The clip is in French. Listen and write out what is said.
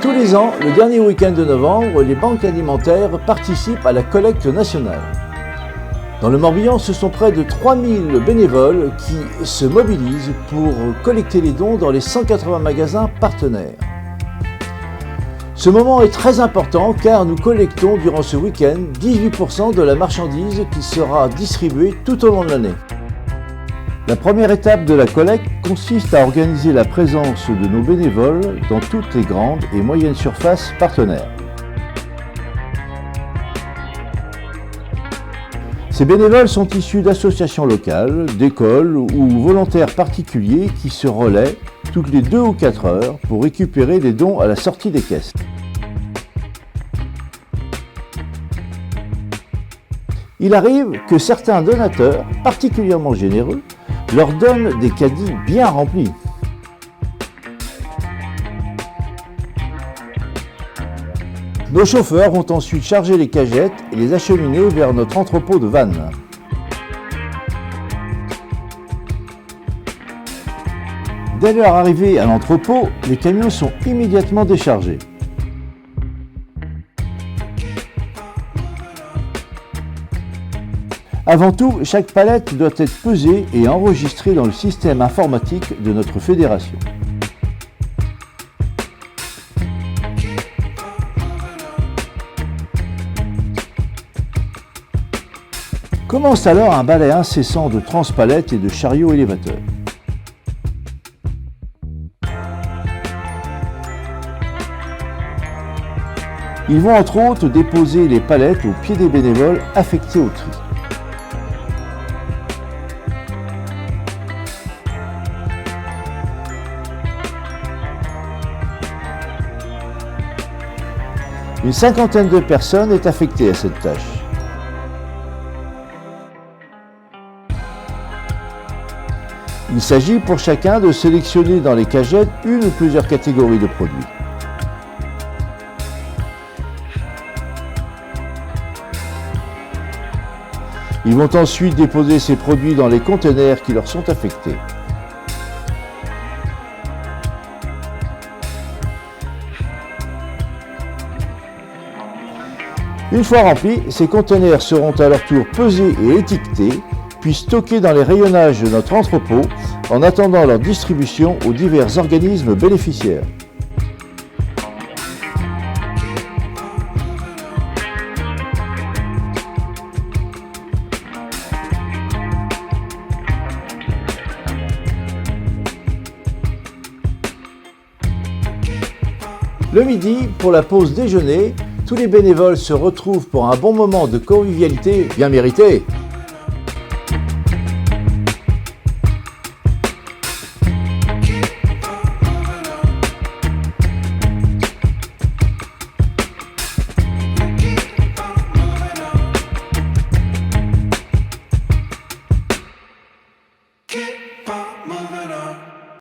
Tous les ans, le dernier week-end de novembre, les banques alimentaires participent à la collecte nationale. Dans le Morbihan, ce sont près de 3000 bénévoles qui se mobilisent pour collecter les dons dans les 180 magasins partenaires. Ce moment est très important car nous collectons durant ce week-end 18% de la marchandise qui sera distribuée tout au long de l'année. La première étape de la collecte consiste à organiser la présence de nos bénévoles dans toutes les grandes et moyennes surfaces partenaires. Ces bénévoles sont issus d'associations locales, d'écoles ou volontaires particuliers qui se relaient toutes les 2 ou 4 heures pour récupérer des dons à la sortie des caisses. Il arrive que certains donateurs, particulièrement généreux, leur donnent des caddies bien remplis. Nos chauffeurs vont ensuite charger les cagettes et les acheminer vers notre entrepôt de Vannes. Dès leur arrivée à l'entrepôt, les camions sont immédiatement déchargés. Avant tout, chaque palette doit être pesée et enregistrée dans le système informatique de notre fédération. Commence alors un balai incessant de transpalettes et de chariots élévateurs. Ils vont entre autres déposer les palettes au pied des bénévoles affectés au tri. Une cinquantaine de personnes est affectée à cette tâche. Il s'agit pour chacun de sélectionner dans les cagettes une ou plusieurs catégories de produits. Ils vont ensuite déposer ces produits dans les conteneurs qui leur sont affectés. Une fois remplis, ces conteneurs seront à leur tour pesés et étiquetés, puis stockés dans les rayonnages de notre entrepôt en attendant leur distribution aux divers organismes bénéficiaires. Le midi, pour la pause déjeuner, tous les bénévoles se retrouvent pour un bon moment de convivialité bien mérité.